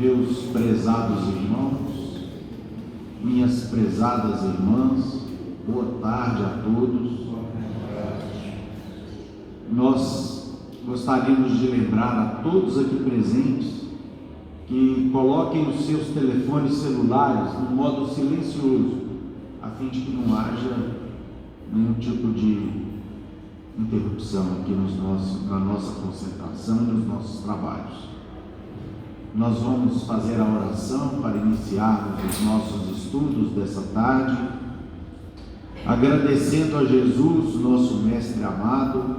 meus prezados irmãos, minhas prezadas irmãs, boa tarde a todos. Nós gostaríamos de lembrar a todos aqui presentes que coloquem os seus telefones celulares no modo silencioso, a fim de que não haja nenhum tipo de interrupção aqui na nossa concentração e nos nossos trabalhos. Nós vamos fazer a oração para iniciarmos os nossos estudos dessa tarde, agradecendo a Jesus, nosso Mestre amado,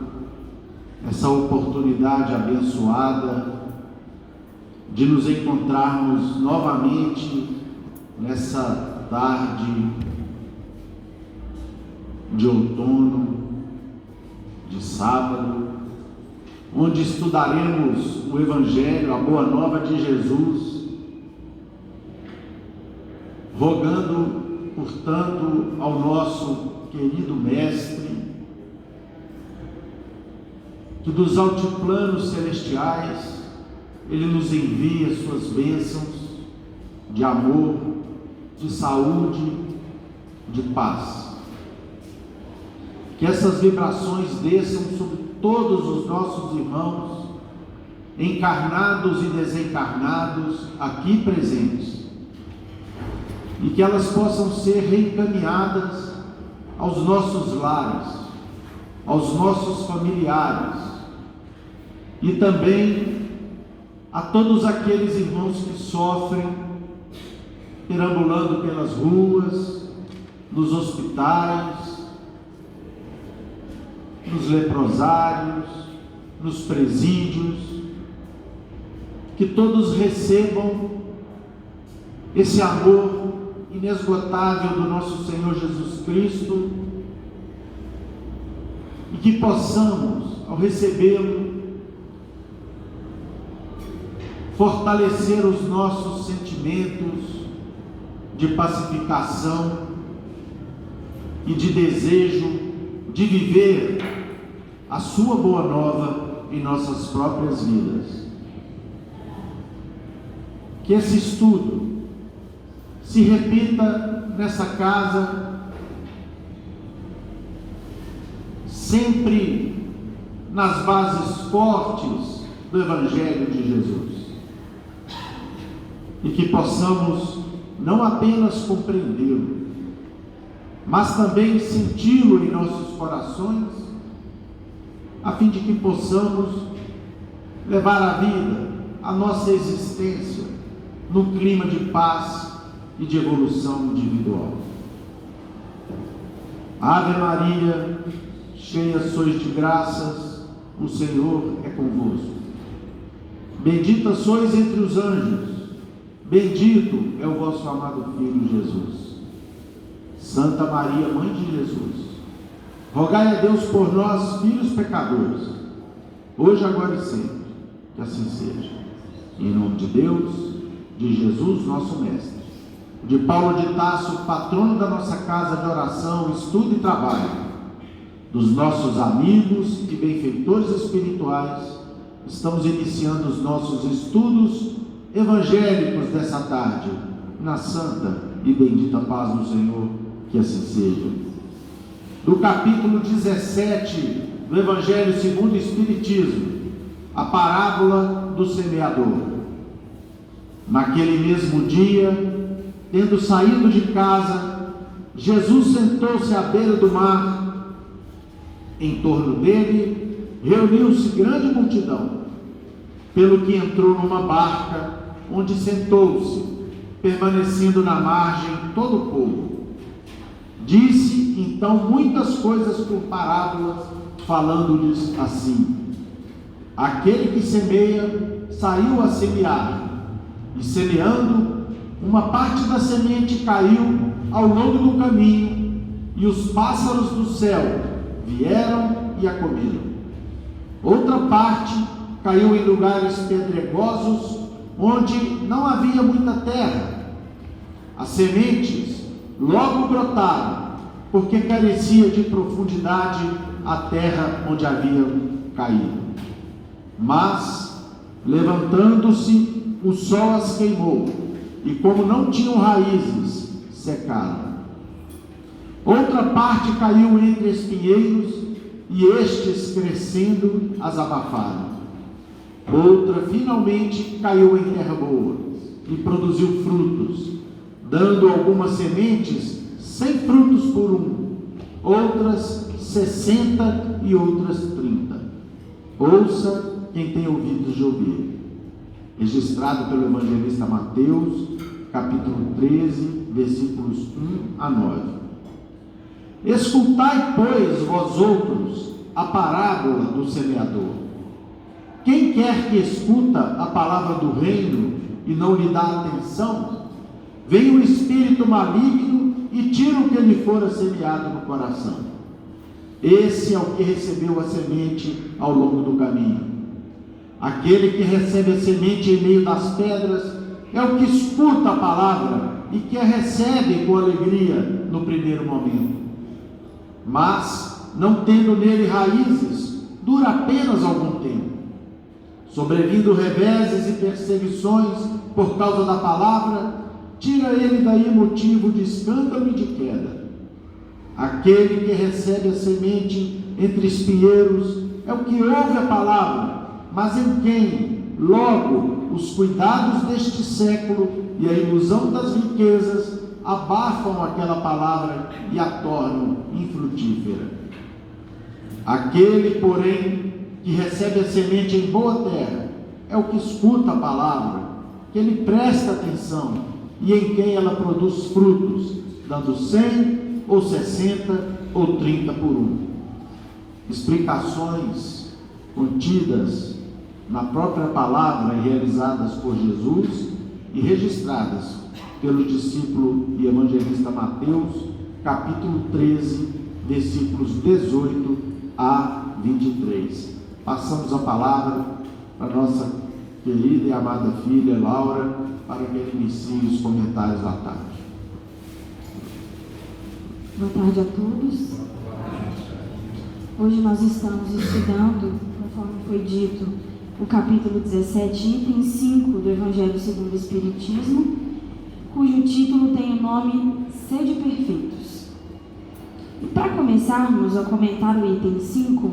essa oportunidade abençoada de nos encontrarmos novamente nessa tarde de outono, de sábado, onde estudaremos o Evangelho, a Boa Nova de Jesus, rogando, portanto, ao nosso querido Mestre, que dos altiplanos celestiais Ele nos envie as suas bênçãos de amor, de saúde, de paz. Que essas vibrações desçam sobre todos os nossos irmãos, encarnados e desencarnados, aqui presentes, e que elas possam ser reencaminhadas aos nossos lares, aos nossos familiares, e também a todos aqueles irmãos que sofrem, perambulando pelas ruas, nos hospitais, nos leprosários, nos presídios, que todos recebam esse amor inesgotável do nosso Senhor Jesus Cristo, e que possamos, ao recebê-lo, fortalecer os nossos sentimentos de pacificação e de desejo de viver a sua boa nova em nossas próprias vidas. Que esse estudo se repita nessa casa, sempre nas bases fortes do Evangelho de Jesus, e que possamos não apenas compreendê-lo, mas também senti-lo em nossos corações, a fim de que possamos levar a vida, a nossa existência, num clima de paz e de evolução individual. Ave Maria, cheia sois de graças, o Senhor é convosco. Bendita sois entre os anjos, bendito é o vosso amado Filho Jesus. Santa Maria, Mãe de Jesus, rogai a Deus por nós, filhos pecadores, hoje, agora e sempre, que assim seja. Em nome de Deus, de Jesus, nosso Mestre, de Paulo de Tarso, patrono da nossa casa de oração, estudo e trabalho, dos nossos amigos e benfeitores espirituais, estamos iniciando os nossos estudos evangélicos dessa tarde, na santa e bendita paz do Senhor, que assim seja. Do capítulo 17 do Evangelho segundo o Espiritismo, a parábola do semeador. Naquele mesmo dia, tendo saído de casa, Jesus sentou-se à beira do mar. Em torno dele reuniu-se grande multidão, pelo que entrou numa barca, onde sentou-se, permanecendo na margem todo o povo. Disse então muitas coisas por parábolas, falando-lhes assim: aquele que semeia saiu a semear, e semeando, uma parte da semente caiu ao longo do caminho, e os pássaros do céu vieram e a comeram. Outra parte caiu em lugares pedregosos, onde não havia muita terra. As sementes logo brotaram, porque carecia de profundidade a terra onde haviam caído. Mas, levantando-se, o sol as queimou, e como não tinham raízes, secaram. Outra parte caiu entre espinheiros, e estes, crescendo, as abafaram. Outra, finalmente, caiu em terra boa, e produziu frutos, dando algumas sementes 100 frutos por um, outras 60 e outras 30. Ouça quem tem ouvidos de ouvir. Registrado pelo evangelista Mateus, capítulo 13, versículos 1 a 9. Escutai, pois, vós outros, a parábola do semeador. Quem quer que escuta a palavra do reino e não lhe dá atenção, vem o espírito maligno e tira o que lhe fora semeado no coração. Esse é o que recebeu a semente ao longo do caminho. Aquele que recebe a semente em meio das pedras é o que escuta a palavra e que a recebe com alegria no primeiro momento. Mas, não tendo nele raízes, dura apenas algum tempo. Sobrevindo reveses e perseguições por causa da palavra, tira ele daí motivo de escândalo e de queda. Aquele que recebe a semente entre espinheiros é o que ouve a palavra, mas em quem, logo, os cuidados deste século e a ilusão das riquezas abafam aquela palavra e a tornam infrutífera. Aquele, porém, que recebe a semente em boa terra é o que escuta a palavra, que ele presta atenção e em quem ela produz frutos, dando 100 ou 60 ou 30 por um. Explicações contidas na própria palavra e realizadas por Jesus e registradas pelo discípulo e evangelista Mateus, capítulo 13, versículos 18 a 23. Passamos a palavra para nossa querida e amada filha Laura, para que ela inicie os comentários da tarde. Boa tarde a todos. Hoje nós estamos estudando, conforme foi dito, o capítulo 17, item 5 do Evangelho segundo o Espiritismo, cujo título tem o nome Sede Perfeitos. E para começarmos a comentar o item 5,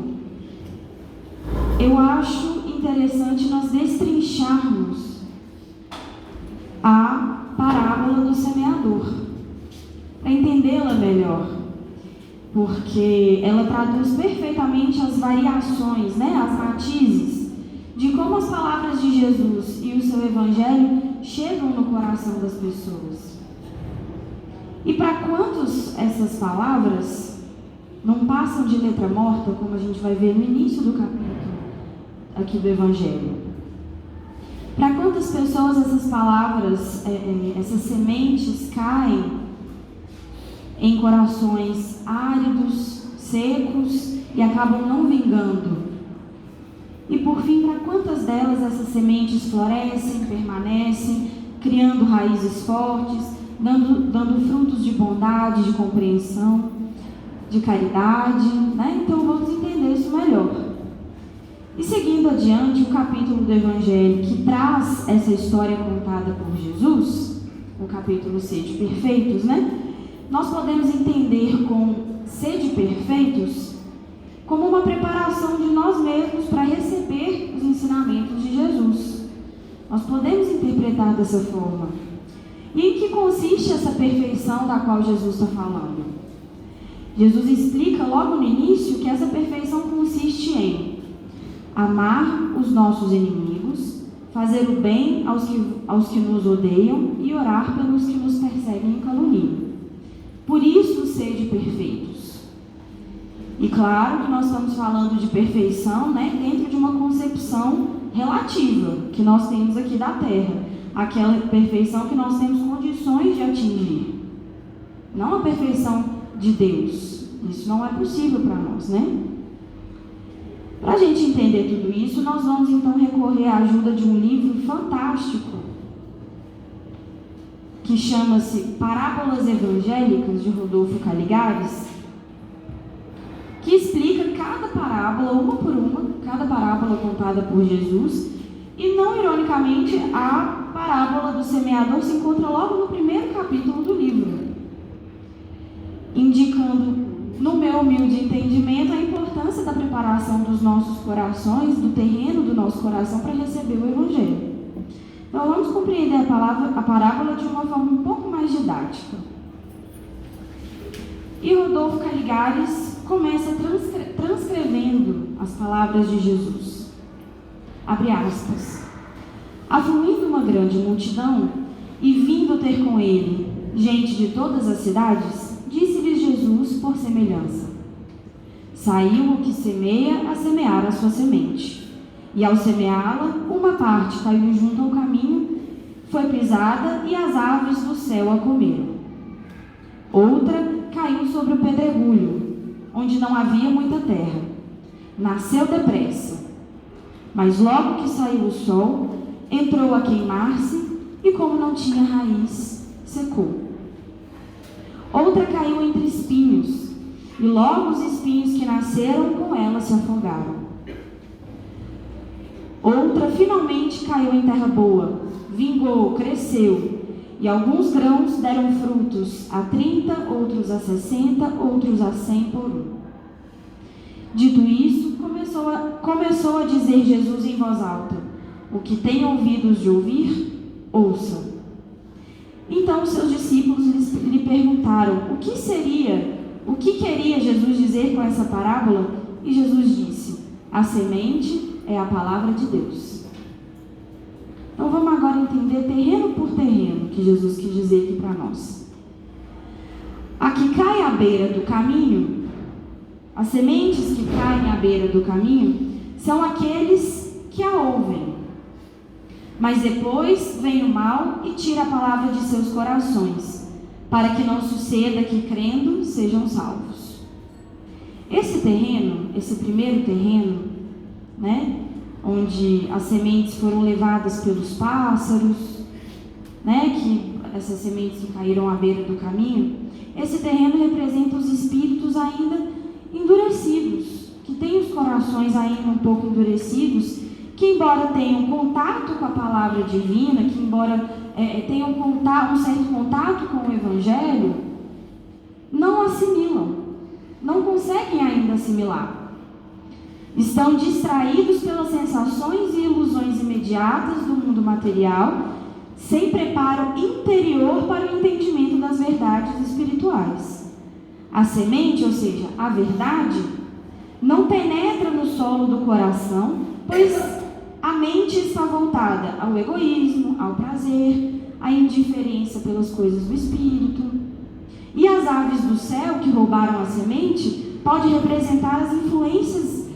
eu acho interessante nós destrincharmos a parábola do semeador, para entendê-la melhor, porque ela traduz perfeitamente as variações, as matizes, de como as palavras de Jesus e o seu Evangelho chegam no coração das pessoas. E para quantos essas palavras não passam de letra morta, como a gente vai ver no início do capítulo aqui do Evangelho? Para quantas pessoas essas palavras, essas sementes caem em corações áridos, secos e acabam não vingando? E por fim, para quantas delas essas sementes florescem, permanecem, criando raízes fortes, dando frutos de bondade, de compreensão, de caridade, Então vamos entender isso melhor. E seguindo adiante, o capítulo do Evangelho que traz essa história contada por Jesus, o capítulo Sede Perfeitos, nós podemos entender com sede perfeitos como uma preparação de nós mesmos para receber os ensinamentos de Jesus. Nós podemos interpretar dessa forma. E em que consiste essa perfeição da qual Jesus está falando? Jesus explica logo no início que essa perfeição consiste em amar os nossos inimigos, fazer o bem aos que nos odeiam e orar pelos que nos perseguem e caluniam. Por isso, sede perfeitos. E claro que nós estamos falando de perfeição, dentro de uma concepção relativa que nós temos aqui da Terra. Aquela perfeição que nós temos condições de atingir. Não a perfeição de Deus. Isso não é possível para nós, Para a gente entender tudo isso, nós vamos então recorrer à ajuda de um livro fantástico que chama-se Parábolas Evangélicas, de Rodolfo Caligares, que explica cada parábola, uma por uma, cada parábola contada por Jesus, e não ironicamente a parábola do semeador se encontra logo no primeiro capítulo do livro, indicando, no meu humilde entendimento, a importância da preparação dos nossos corações, do terreno do nosso coração para receber o Evangelho. Então vamos compreender a parábola de uma forma um pouco mais didática. E Rodolfo Caligares começa transcrevendo as palavras de Jesus. Abre aspas. Afluindo uma grande multidão e vindo ter com ele gente de todas as cidades, disse-lhes Jesus por semelhança: Saiu o que semeia a semear a sua semente. E ao semeá-la, uma parte caiu junto ao caminho, foi pisada e as aves do céu a comeram. Outra caiu sobre o pedregulho, onde não havia muita terra. Nasceu depressa, mas logo que saiu o sol, entrou a queimar-se e, como não tinha raiz, secou. Outra caiu entre espinhos, e logo os espinhos que nasceram com ela se afogaram. Outra finalmente caiu em terra boa, vingou, cresceu, e alguns grãos deram frutos a 30, outros a 60, outros a 100 por um. Dito isso, começou a dizer Jesus em voz alta: O que tem ouvidos de ouvir, ouça. Então seus discípulos lhe perguntaram o que queria Jesus dizer com essa parábola, e Jesus disse: a semente é a palavra de Deus. Então vamos agora entender terreno por terreno que Jesus quis dizer aqui para nós. A que cai à beira do caminho, as sementes que caem à beira do caminho, são aqueles que a ouvem. Mas depois vem o mal e tira a palavra de seus corações, para que não suceda que, crendo, sejam salvos. Esse terreno, esse primeiro terreno, onde as sementes foram levadas pelos pássaros, que essas sementes que caíram à beira do caminho, esse terreno representa os espíritos ainda endurecidos, que têm os corações ainda um pouco endurecidos, que embora tenham contato com a palavra divina, que embora tenham um certo contato com o Evangelho, não assimilam, não conseguem ainda assimilar. Estão distraídos pelas sensações e ilusões imediatas do mundo material, sem preparo interior para o entendimento das verdades espirituais. A semente, ou seja, a verdade, não penetra no solo do coração, pois a mente está voltada ao egoísmo, ao prazer, à indiferença pelas coisas do espírito. E as aves do céu que roubaram a semente pode representar as influências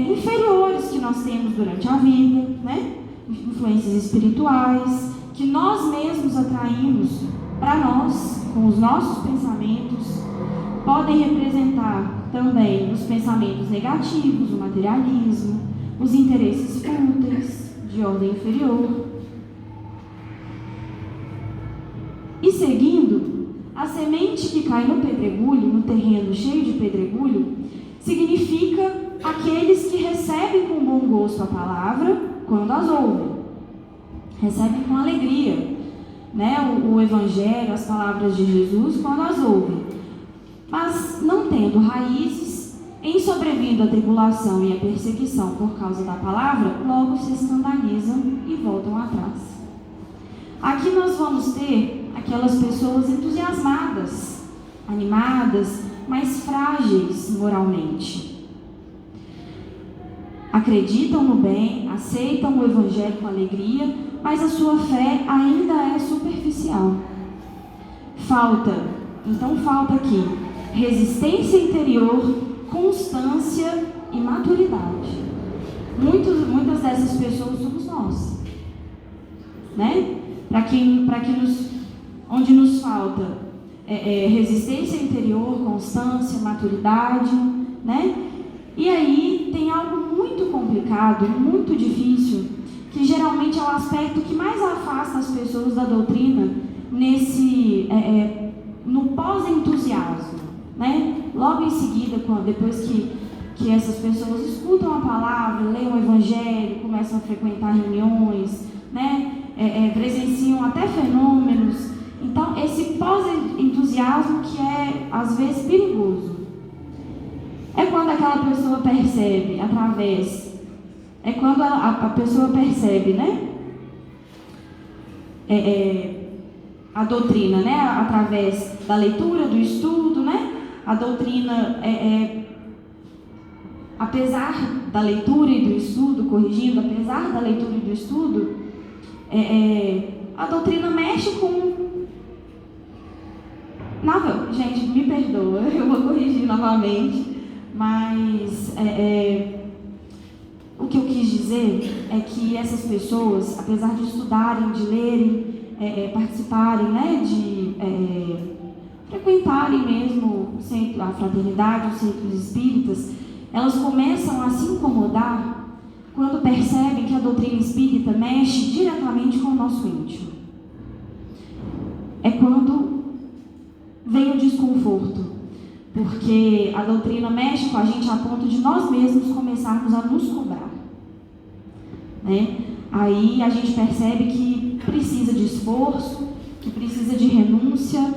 inferiores que nós temos durante a vida, influências espirituais, que nós mesmos atraímos para nós com os nossos pensamentos. Podem representar também os pensamentos negativos, o materialismo, os interesses fúteis de ordem inferior. E seguindo, a semente que cai no pedregulho, no terreno cheio de pedregulho, significa aqueles que recebem com bom gosto a palavra quando as ouvem, recebem com alegria, o Evangelho, as palavras de Jesus quando as ouvem, mas não tendo raízes, em sobrevindo a tribulação e a perseguição por causa da palavra, logo se escandalizam e voltam atrás. Aqui nós vamos ter aquelas pessoas entusiasmadas, animadas, mas frágeis moralmente. Acreditam no bem, aceitam o Evangelho com alegria, mas a sua fé ainda é superficial. Falta aqui resistência interior, constância e maturidade. Muitas dessas pessoas somos nós, onde nos falta resistência interior, constância, maturidade, E aí tem algo muito complicado, muito difícil, que geralmente é o aspecto que mais afasta as pessoas da doutrina no pós-entusiasmo, Logo em seguida, depois que essas pessoas escutam a palavra, leem o Evangelho, começam a frequentar reuniões, presenciam até fenômenos. Então, esse pós-entusiasmo que é, às vezes, perigoso. É quando aquela pessoa percebe, é quando a pessoa percebe, né? A doutrina, né? Através da leitura, do estudo, né? A doutrina, apesar da leitura e do estudo, corrigindo, apesar da leitura e do estudo, a doutrina mexe com... Gente, me perdoa, eu vou corrigir novamente, mas o que eu quis dizer é que essas pessoas, apesar de estudarem, de lerem, participarem, né, de frequentarem mesmo a fraternidade, os centros espíritas, elas começam a se incomodar quando percebem que a doutrina espírita mexe diretamente com o nosso íntimo. É quando vem o desconforto, porque a doutrina mexe com a gente a ponto de nós mesmos começarmos a nos cobrar, né? Aí a gente percebe que precisa de esforço, que precisa de renúncia,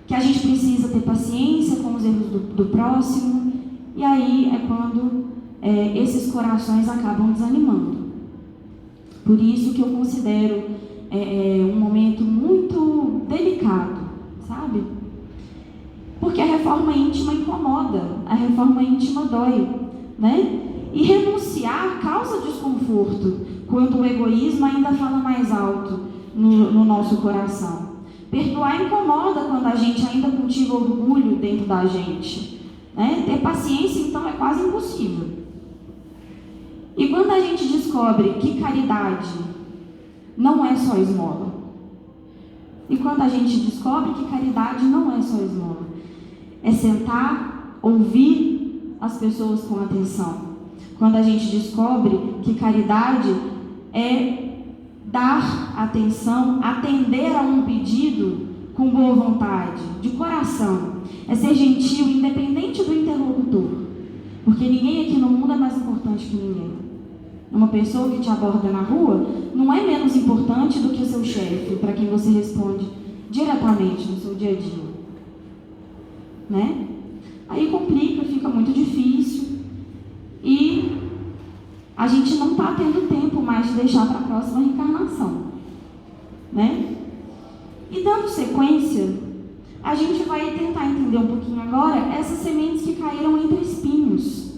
que a gente precisa ter paciência com os erros do próximo, e aí é quando esses corações acabam desanimando. Por isso que eu considero um momento muito delicado, sabe? Porque a reforma íntima incomoda, a reforma íntima dói, né? E renunciar causa desconforto quando o egoísmo ainda fala mais alto no nosso coração. Perdoar incomoda quando a gente ainda cultiva orgulho dentro da gente, né? Ter paciência, então, é quase impossível. E quando a gente descobre que caridade não é só esmola, e quando a gente descobre que caridade não é só esmola, é sentar, ouvir as pessoas com atenção. Quando a gente descobre que caridade é dar atenção, atender a um pedido com boa vontade, de coração, é ser gentil, independente do interlocutor, porque ninguém aqui no mundo é mais importante que ninguém. Uma pessoa que te aborda na rua não é menos importante do que o seu chefe, para quem você responde diretamente no seu dia a dia, né? Aí complica, fica muito difícil e a gente não está tendo tempo mais de deixar para a próxima reencarnação, né? E dando sequência, a gente vai tentar entender um pouquinho agora essas sementes que caíram entre espinhos,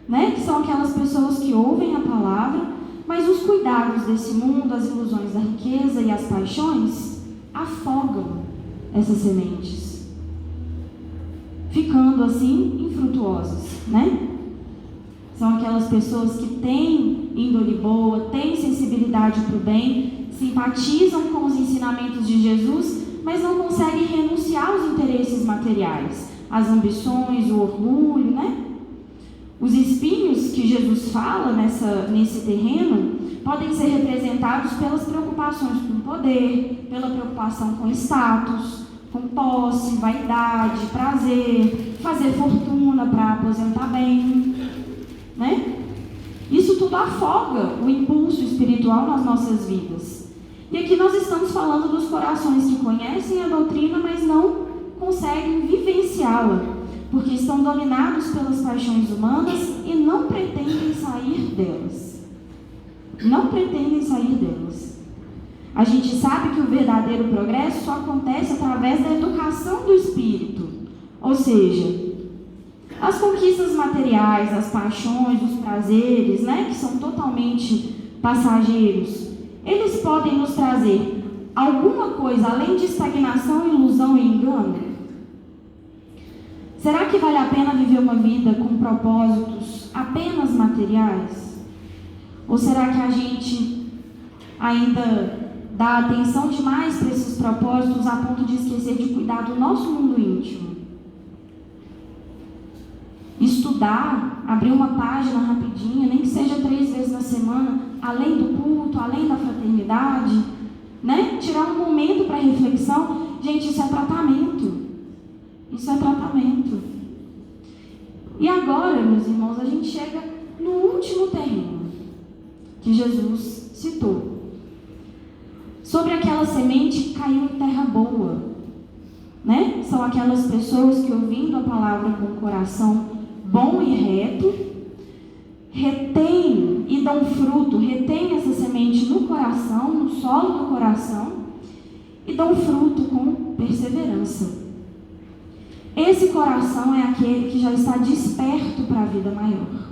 né? Que são aquelas pessoas que ouvem a palavra, mas os cuidados desse mundo, as ilusões da riqueza e as paixões afogam essas sementes, ficando assim infrutuosas, né? São aquelas pessoas que têm índole boa, têm sensibilidade para o bem, simpatizam com os ensinamentos de Jesus, mas não conseguem renunciar aos interesses materiais, às ambições, o orgulho, né? Os espinhos que Jesus fala nesse terreno podem ser representados pelas preocupações com poder, pela preocupação com status, com posse, vaidade, prazer, fazer fortuna para aposentar bem, né? Isso tudo afoga o impulso espiritual nas nossas vidas. E aqui nós estamos falando dos corações que conhecem a doutrina, mas não conseguem vivenciá-la, porque estão dominados pelas paixões humanas e não pretendem sair delas. Não pretendem sair delas. A gente sabe que o verdadeiro progresso só acontece através da educação do espírito, ou seja, as conquistas materiais, as paixões, os prazeres, né, que são totalmente passageiros, eles podem nos trazer alguma coisa além de estagnação, ilusão e engano? Será que vale a pena viver uma vida com propósitos apenas materiais? Ou será que a gente ainda dá atenção demais para esses propósitos a ponto de esquecer de cuidar do nosso mundo íntimo? Estudar, abrir uma página rapidinha, nem que seja 3 vezes na semana, além do culto, além da fraternidade, né? Tirar um momento para reflexão. Gente, isso é tratamento. Isso é tratamento. E agora, meus irmãos, a gente chega no último terreno que Jesus citou, sobre aquela semente que caiu em terra boa, né? São aquelas pessoas que, ouvindo a palavra com o coração bom e reto, retêm e dão fruto, retêm essa semente no coração, no solo do coração, e dão fruto com perseverança. Esse coração é aquele que já está desperto para a vida maior,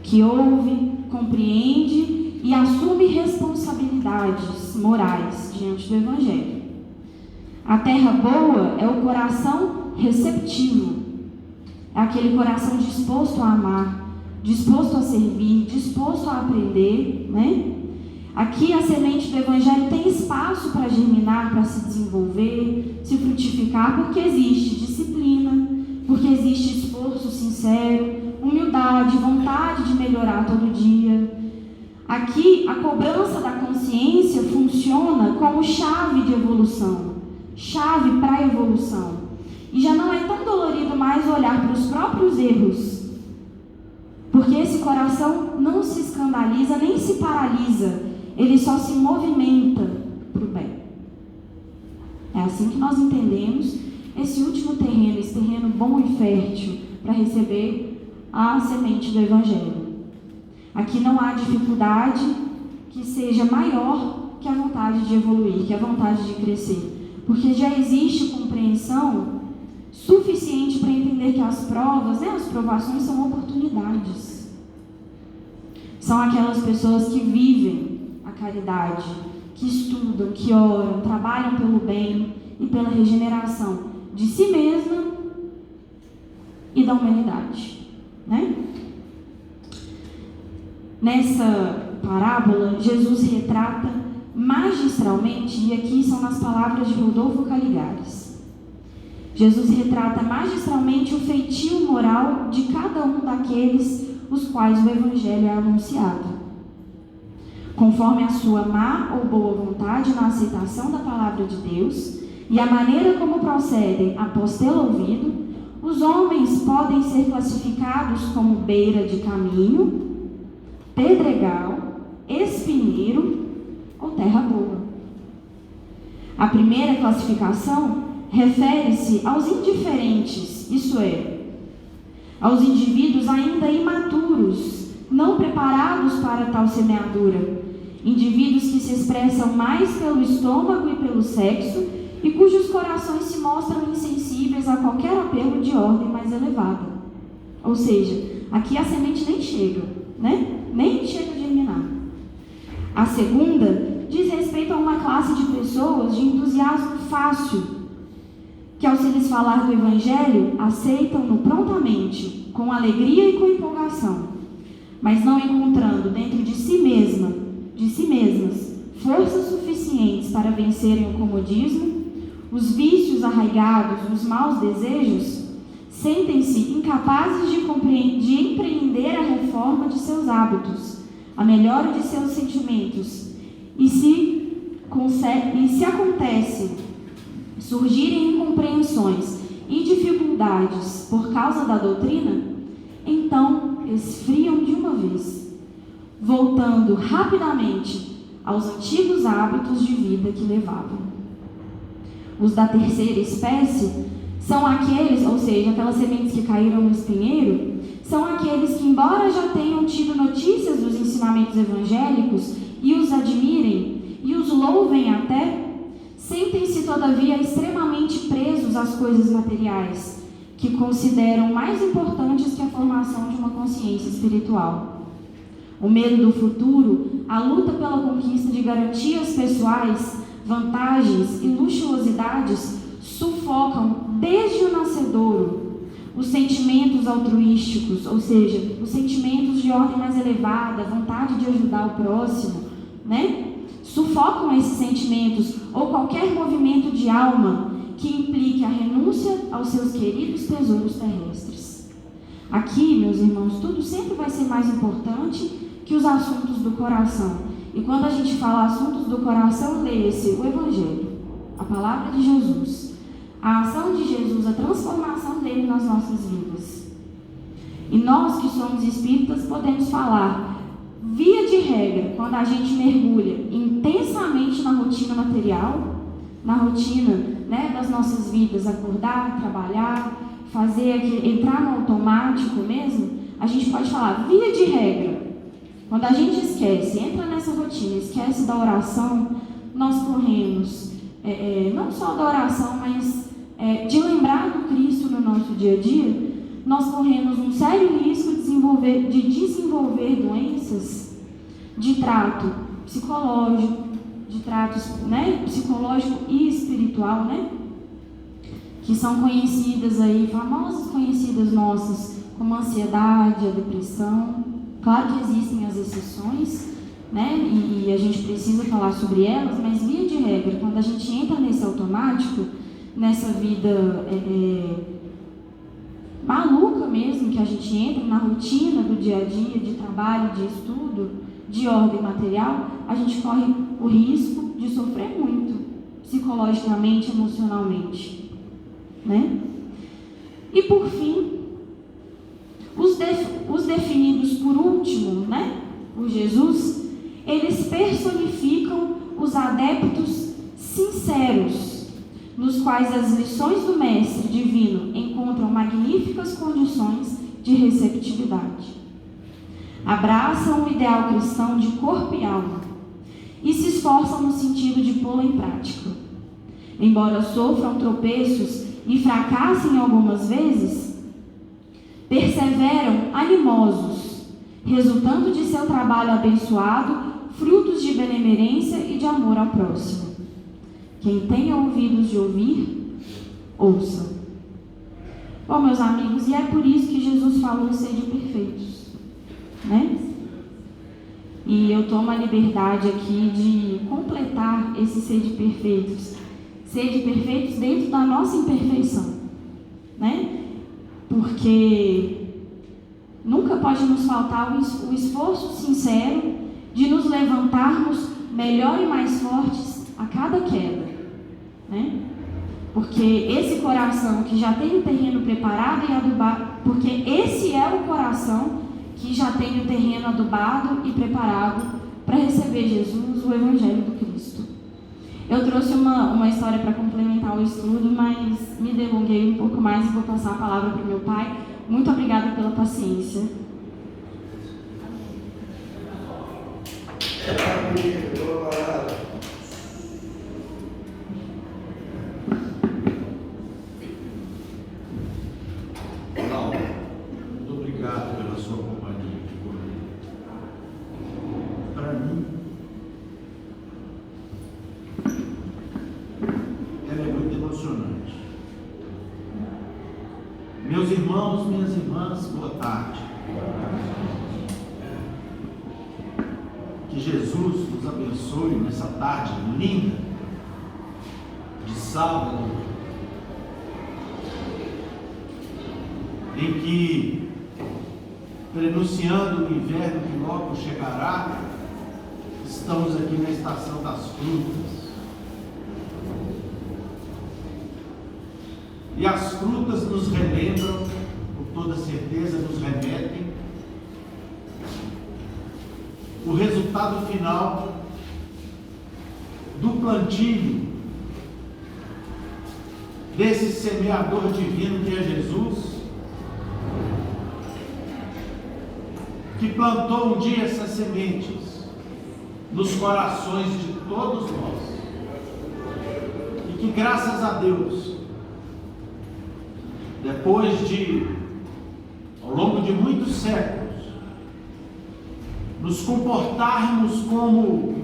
que ouve, compreende e assume responsabilidades morais diante do Evangelho. A terra boa é o coração receptivo, é aquele coração disposto a amar, disposto a servir, disposto a aprender, né? Aqui a semente do Evangelho tem espaço para germinar, para se desenvolver, se frutificar, porque existe disciplina, porque existe esforço sincero, humildade, vontade de melhorar todo dia. Aqui a cobrança da consciência funciona como chave de evolução, chave para a evolução. E já não é tão dolorido mais olhar para os próprios erros, porque esse coração não se escandaliza nem se paralisa, ele só se movimenta para o bem. É assim que nós entendemos esse último terreno, esse terreno bom e fértil para receber a semente do Evangelho. Aqui não há dificuldade que seja maior que a vontade de evoluir, que a vontade de crescer, porque já existe compreensão suficiente para entender que as provas, né, as provações são oportunidades. São aquelas pessoas que vivem a caridade, que estudam, que oram, trabalham pelo bem e pela regeneração de si mesma e da humanidade, né? Nessa parábola, Jesus retrata magistralmente, e aqui são nas palavras de Rodolfo Caligares, Jesus retrata magistralmente o feitio moral de cada um daqueles os quais o Evangelho é anunciado. Conforme a sua má ou boa vontade na aceitação da palavra de Deus e a maneira como procedem após tê-la ouvido, os homens podem ser classificados como beira de caminho, pedregal, espinheiro ou terra boa. A primeira classificação refere-se aos indiferentes, isto é, aos indivíduos ainda imaturos, não preparados para tal semeadura, indivíduos que se expressam mais pelo estômago e pelo sexo e cujos corações se mostram insensíveis a qualquer apelo de ordem mais elevada. Ou seja, aqui a semente nem chega, né? Nem chega a germinar. A segunda diz respeito a uma classe de pessoas de entusiasmo fácil, que ao se lhes falar do Evangelho, aceitam-no prontamente, com alegria e com empolgação, mas não encontrando dentro de si mesmas, forças suficientes para vencerem o comodismo, os vícios arraigados, os maus desejos, sentem-se incapazes de empreender a reforma de seus hábitos, a melhora de seus sentimentos, e se acontece surgirem incompreensões e dificuldades por causa da doutrina, então esfriam de uma vez, voltando rapidamente aos antigos hábitos de vida que levavam. Os da terceira espécie são aqueles, ou seja, aquelas sementes que caíram no espinheiro, são aqueles que, embora já tenham tido notícias dos ensinamentos evangélicos e os admirem e os louvem até, sentem-se todavia extremamente presos às coisas materiais, que consideram mais importantes que a formação de uma consciência espiritual. O medo do futuro, a luta pela conquista de garantias pessoais, vantagens e luxuosidades sufocam desde o nascedouro os sentimentos altruísticos, ou seja, os sentimentos de ordem mais elevada, vontade de ajudar o próximo, né? Sufocam esses sentimentos ou qualquer movimento de alma que implique a renúncia aos seus queridos tesouros terrestres. Aqui, meus irmãos, tudo sempre vai ser mais importante que os assuntos do coração. E quando a gente fala assuntos do coração, lê-se o Evangelho, a palavra de Jesus, a ação de Jesus, a transformação dele nas nossas vidas. E nós que somos espíritas podemos falar via de regra, quando a gente mergulha intensamente na rotina material, na rotina, né, das nossas vidas, acordar, trabalhar, entrar no automático mesmo, a gente pode falar, via de regra, quando a gente esquece, entra nessa rotina, esquece da oração, nós corremos, não só da oração, mas de lembrar do Cristo no nosso dia a dia, nós corremos um sério risco de desenvolver doenças de trato psicológico, de tratos, né, psicológico e espiritual, né, que são conhecidas aí, famosas conhecidas nossas, como a ansiedade, a depressão. Claro que existem as exceções, né, e a gente precisa falar sobre elas, mas via de regra, quando a gente entra nesse automático, nessa vida maluca mesmo, que a gente entra na rotina do dia a dia, de trabalho, de estudo, de ordem material, a gente corre o risco de sofrer muito, psicologicamente, emocionalmente, né? E por fim, os definidos por último, né, por Jesus, eles personificam os adeptos sinceros, nos quais as lições do Mestre Divino encontram magníficas condições de receptividade. Abraçam o ideal cristão de corpo e alma e se esforçam no sentido de pô-lo em prática. Embora sofram tropeços e fracassem algumas vezes, perseveram animosos, resultando de seu trabalho abençoado frutos de benemerência e de amor ao próximo. Quem tenha ouvidos de ouvir, ouça. Bom, meus amigos, e é por isso que Jesus falou sede perfeitos, né? E eu tomo a liberdade aqui de completar esse sede perfeitos dentro da nossa imperfeição, né? Porque nunca pode nos faltar o esforço sincero de nos levantarmos melhor e mais fortes a cada queda, né? Porque esse coração que já tem o terreno preparado e adubado, porque esse é o coração que já tem o terreno adubado e preparado para receber Jesus, o Evangelho do Cristo. Eu trouxe uma história para complementar o estudo, mas me delonguei um pouco mais e vou passar a palavra para o meu pai. Muito obrigada pela paciência. Muito obrigado pela sua companhia. Para mim, ela é muito emocionante. Meus irmãos, minhas irmãs, boa tarde. Que Jesus nos abençoe nessa tarde linda de sábado, em que, prenunciando o inverno que logo chegará, estamos aqui na estação das frutas. E as frutas nos relembram, com toda certeza nos remetem, o resultado final do plantio desse semeador divino que é Jesus, que plantou um dia essas sementes nos corações de todos nós, e que, graças a Deus, depois de, ao longo de muitos séculos, nos comportarmos como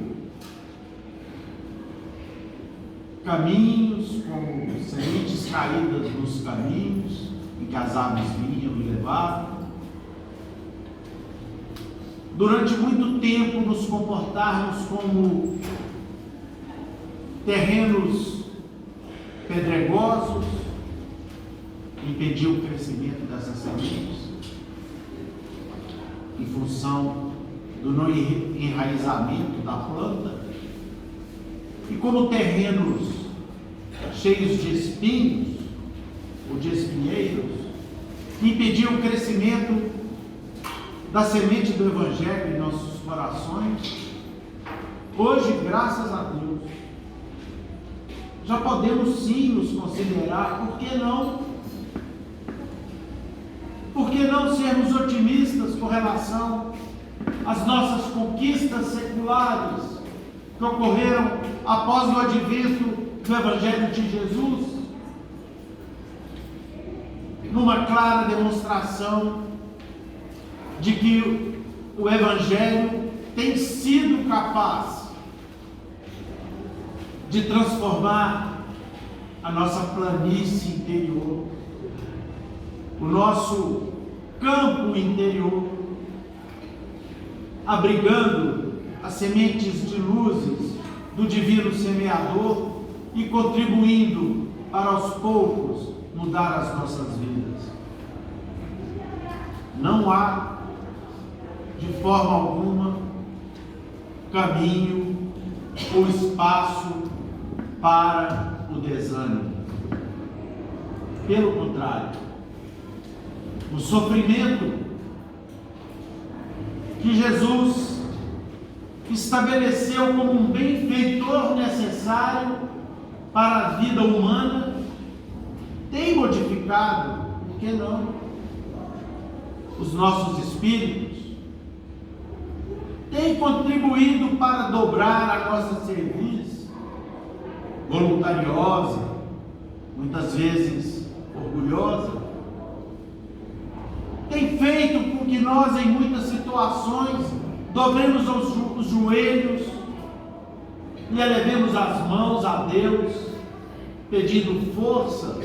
caminhos, como sementes caídas nos caminhos, em que as aves vinham e levavam. Durante muito tempo nos comportarmos como terrenos pedregosos, impedir o crescimento dessas sementes, em função do não enraizamento da planta, e como terrenos cheios de espinhos ou de espinheiros, impedir o crescimento da semente do Evangelho em nossos corações, hoje, graças a Deus, já podemos sim nos considerar, por que não? Por que não sermos otimistas com relação às nossas conquistas seculares que ocorreram após o advento do Evangelho de Jesus? Numa clara demonstração de que o Evangelho tem sido capaz de transformar a nossa planície interior, o nosso campo interior, abrigando as sementes de luzes do divino semeador e contribuindo para aos poucos mudar as nossas vidas. Não há, de forma alguma, caminho ou espaço para o desânimo. Pelo contrário, o sofrimento que Jesus estabeleceu como um benfeitor necessário para a vida humana tem modificado, por que não, os nossos espíritos, tem contribuído para dobrar a nossa cerviz voluntariosa, muitas vezes orgulhosa, tem feito com que nós, em muitas situações, dobremos os joelhos e elevemos as mãos a Deus, pedindo força,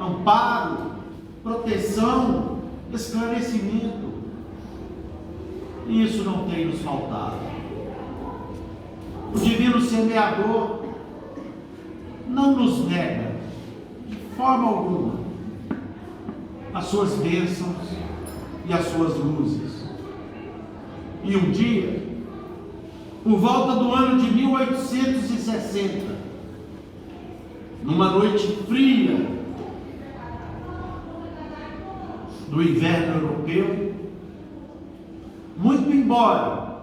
amparo, proteção, esclarecimento. E isso não tem nos faltado. O divino semeador não nos nega, de forma alguma, as suas bênçãos e as suas luzes. E um dia, por volta do ano de 1860, numa noite fria do inverno europeu, muito embora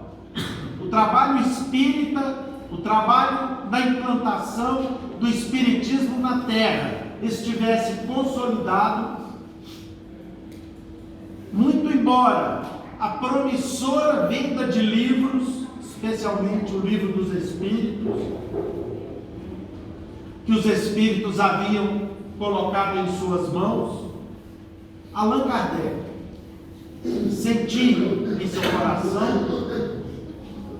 o trabalho espírita, o trabalho da implantação do espiritismo na Terra estivesse consolidado, muito embora a promissora venda de livros, especialmente o Livro dos Espíritos, que os Espíritos haviam colocado em suas mãos, Allan Kardec sentia em seu coração,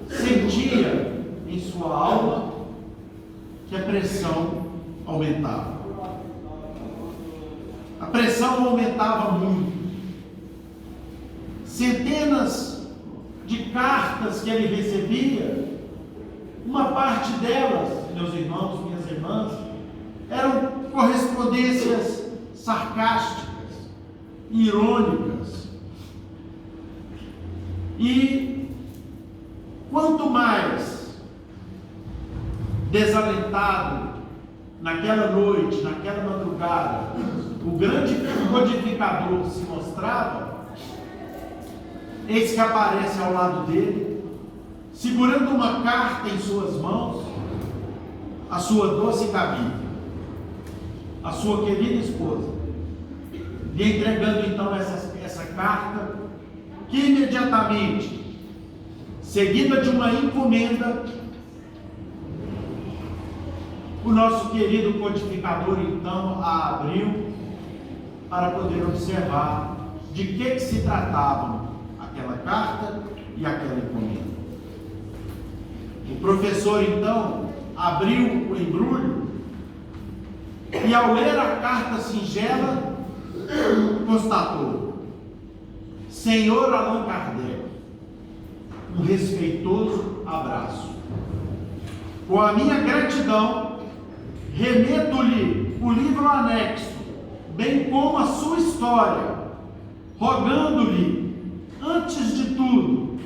sentia em sua alma que a pressão aumentava. A pressão aumentava muito. Centenas de cartas que ele recebia, uma parte delas, meus irmãos, minhas irmãs, eram correspondências sarcásticas, irônicas. E quanto mais desalentado naquela noite, naquela madrugada, o grande codificador se mostrava, eis que aparece ao lado dele, segurando uma carta em suas mãos, a sua doce cabine, a sua querida esposa, lhe entregando então essa carta, que imediatamente, seguida de uma encomenda, o nosso querido codificador então a abriu para poder observar de que se tratavam aquela carta e aquela encomenda. O professor então abriu o embrulho e, ao ler a carta singela, constatou: Senhor Allan Kardec, um respeitoso abraço. Com a minha gratidão, remeto-lhe o livro anexo, bem como a sua história, rogando-lhe, antes de tudo,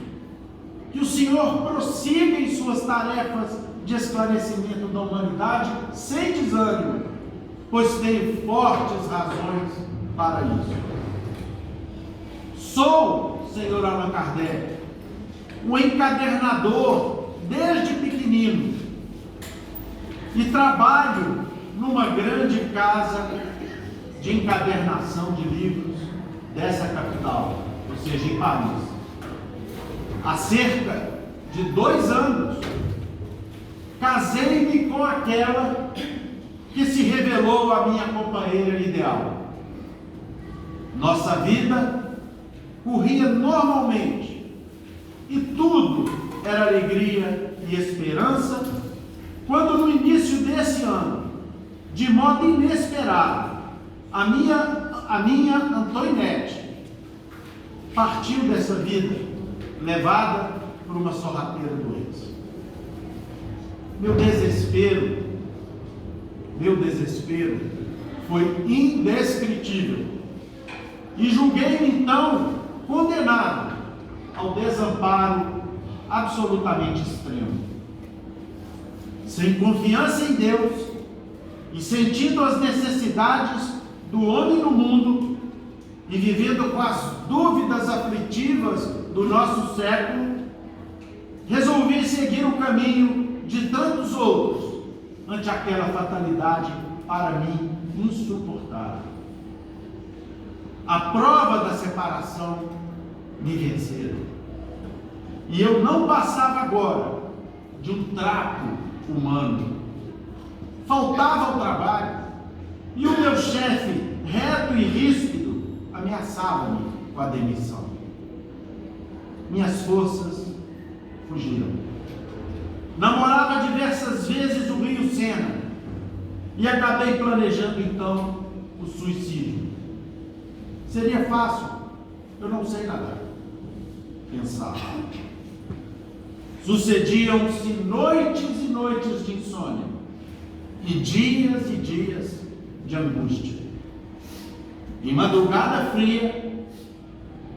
que o Senhor prossiga em suas tarefas de esclarecimento da humanidade sem desânimo, pois tenho fortes razões para isso. Sou, senhor Allan Kardec, um encadernador desde pequenino e trabalho numa grande casa de encadernação de livros dessa capital, ou seja, em Paris. Há cerca de 2 anos, casei-me com aquela que se revelou a minha companheira ideal. Nossa vida corria normalmente e tudo era alegria e esperança, quando no início desse ano, de modo inesperado, a minha Antoinette partiu dessa vida, levada por uma sorrateira doença. Meu desespero foi indescritível e julguei-me então condenado ao desamparo absolutamente extremo. Sem confiança em Deus e sentindo as necessidades do homem no mundo e vivendo com as dúvidas aflitivas do nosso século, resolvi seguir o caminho de tantos outros ante aquela fatalidade para mim insuportável. A prova da separação me venceram. E eu não passava agora de um trapo humano. Faltava ao trabalho e o meu chefe, reto e ríspido, ameaçava-me com a demissão. Minhas forças fugiram. Namorava diversas vezes o Rio Sena e acabei planejando então o suicídio. Seria fácil, eu não sei nadar, pensava. Sucediam-se noites e noites de insônia e dias de angústia. Em madrugada fria,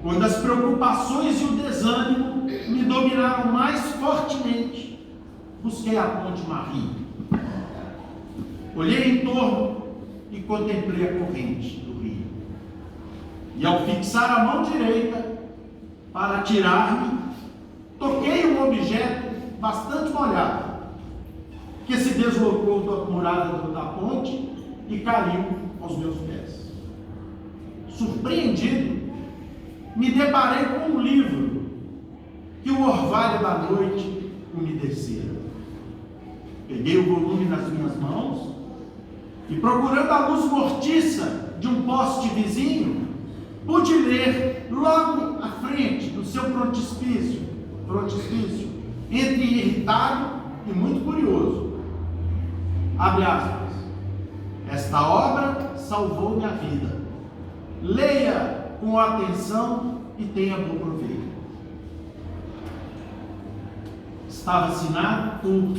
quando as preocupações e o desânimo me dominaram mais fortemente, busquei a ponte Marie. Olhei em torno e contemplei a corrente do rio. E ao fixar a mão direita para atirar-me, toquei um objeto bastante molhado, que se deslocou da murada da ponte e caiu aos meus pés. Surpreendido, me deparei com um livro que o orvalho da noite umedecera. Peguei o volume nas minhas mãos e, procurando a luz mortiça de um poste vizinho, pude ler logo à frente do seu frontispício, entre irritado e muito curioso. Abre aspas. Esta obra salvou minha vida. Leia com atenção e tenha bom proveito. Estava assinado por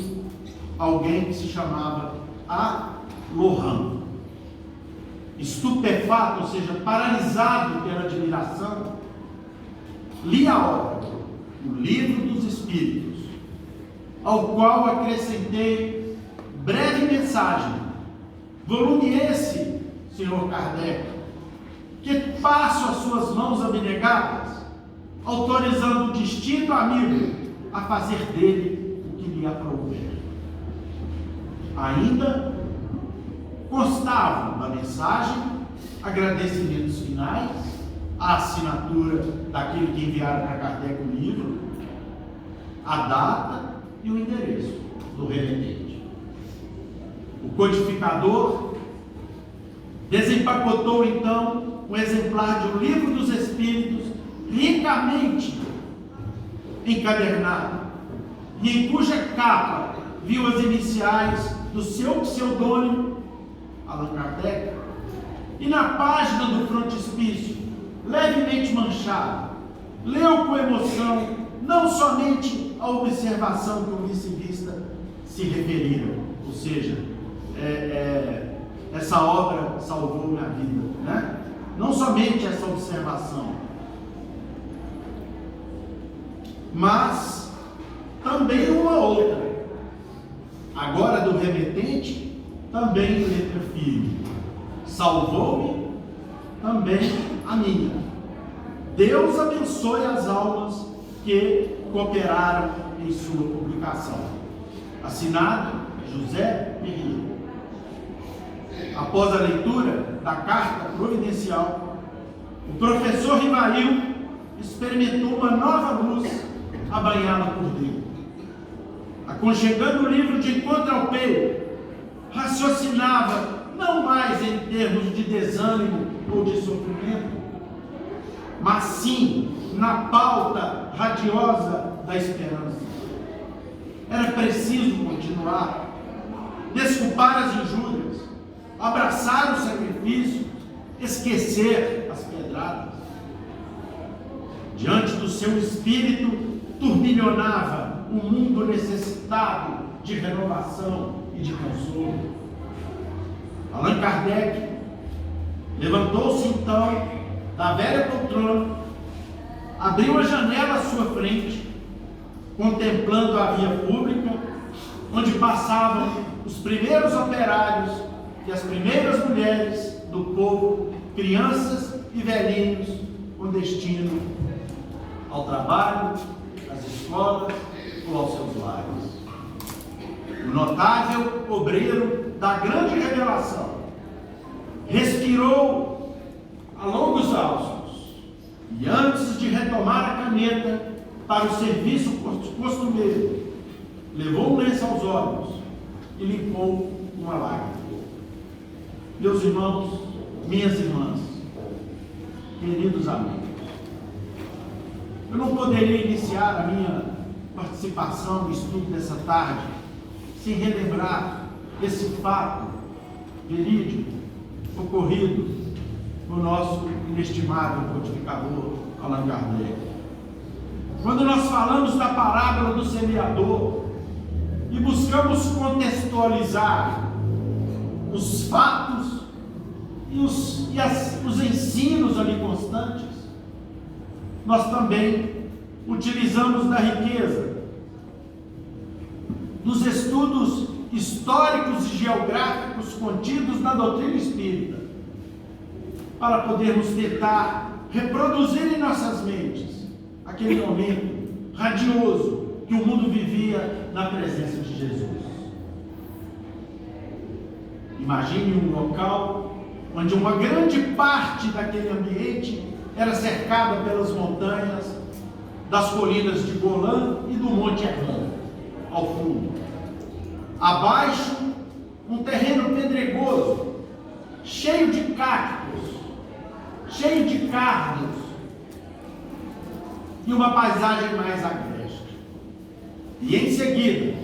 alguém que se chamava A. Lohan. Estupefato, ou seja, paralisado pela admiração, li a obra, o Livro dos Espíritos, ao qual acrescentei breve mensagem. Volume esse, senhor Kardec, que passo às suas mãos abnegadas, autorizando o distinto amigo a fazer dele o que lhe aprouver. Ainda constavam da mensagem agradecimentos finais, a assinatura daquele que enviaram para Kardec o livro, a data e o endereço do remetente. O codificador desempacotou então um exemplar de O Livro dos Espíritos, ricamente encadernado, e em cuja capa viu as iniciais do seu pseudônimo, Allan Kardec, e na página do frontispício, levemente manchado, leu com emoção não somente a observação que o vice-vista se referiram, ou seja, essa obra salvou minha vida, né? Não somente essa observação, mas também uma outra, agora do remetente, também em letra firme. Salvou-me também a minha. Deus abençoe as almas que cooperaram em sua publicação. Assinado José Ferreira. Após a leitura da carta providencial, o professor Rivail experimentou uma nova luz abanhada por Deus. Aconchegando o livro de encontro ao peito, raciocinava não mais em termos de desânimo ou de sofrimento, mas sim na pauta radiosa da esperança. Era preciso continuar, desculpar as injúrias, abraçar o sacrifício, esquecer as pedradas. Diante do seu espírito turbilhonava um mundo necessitado de renovação e de consolo. Allan Kardec levantou-se então da velha poltrona, abriu a janela à sua frente, contemplando a via pública, onde passavam os primeiros operários e as primeiras mulheres do povo, crianças e velhinhos, com destino ao trabalho, às escolas ou aos seus lares. O notável obreiro da grande revelação respirou a longos hausos e, antes de retomar a caneta para o serviço costumeiro, levou um lenço aos olhos e limpou uma lágrima. Meus irmãos, minhas irmãs, queridos amigos, eu não poderia iniciar a minha participação no estudo dessa tarde sem relembrar esse fato verídico ocorrido no nosso inestimável codificador Allan Kardec. Quando nós falamos da parábola do semeador e buscamos contextualizar os fatos e os ensinos ali constantes, nós também utilizamos da riqueza dos estudos históricos e geográficos contidos na doutrina espírita, para podermos tentar reproduzir em nossas mentes aquele momento radioso que o mundo vivia na presença de Jesus. Imagine um local onde uma grande parte daquele ambiente era cercada pelas montanhas, das colinas de Golã e do Monte Hermon, ao fundo. Abaixo, um terreno pedregoso, cheio de cactos, cheio de cardos, e uma paisagem mais agreste. E em seguida,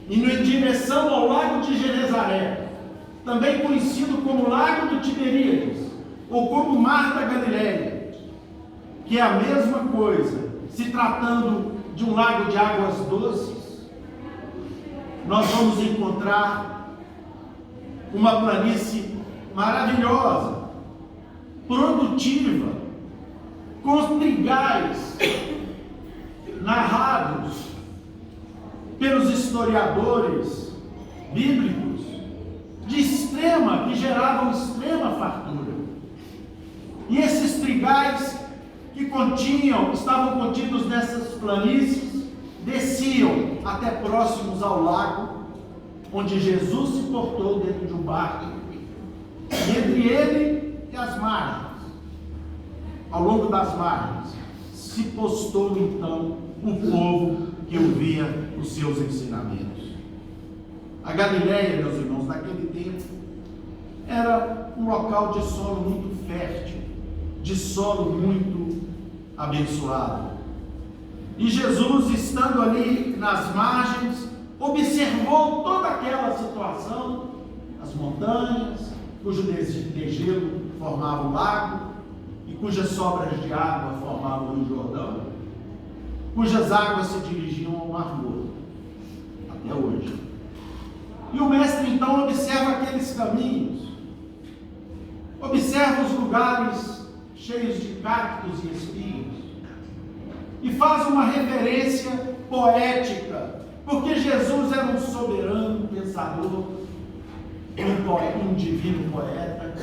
indo em direção ao Lago de Genezaré, também conhecido como Lago do Tiberíades, ou como Mar da Galileia, que é a mesma coisa, se tratando de um lago de águas doces, nós vamos encontrar uma planície maravilhosa, produtiva, com trigais narrados pelos historiadores bíblicos que geravam extrema fartura. E esses trigais que estavam contidos nessas planícies, desciam até próximos ao lago, onde Jesus se portou dentro de um barco, e entre ele e as margens, ao longo das margens, se postou então o povo que ouvia os seus ensinamentos. A Galileia, meus irmãos, naquele tempo, era um local de solo muito fértil, de solo muito abençoado. E Jesus, estando ali nas margens, observou toda aquela situação, as montanhas, cujo degelo formava o lago, e cujas sobras de água formavam o Rio Jordão, cujas águas se dirigiam ao Mar Morto, até hoje. E o mestre então observa aqueles caminhos, observa os lugares cheios de cactos e espinhos, e faz uma referência poética, porque Jesus era um soberano pensador, um divino poeta,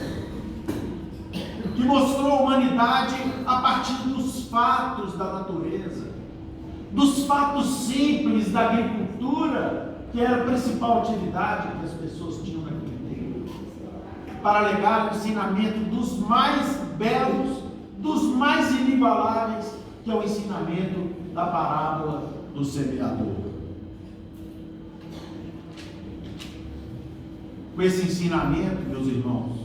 que mostrou à humanidade a partir dos fatos da natureza, dos fatos simples da agricultura, que era a principal atividade que as pessoas tinham naquele tempo, para legar o ensinamento dos mais belos, dos mais inigualáveis, que é o ensinamento da parábola do semeador. Com esse ensinamento, meus irmãos,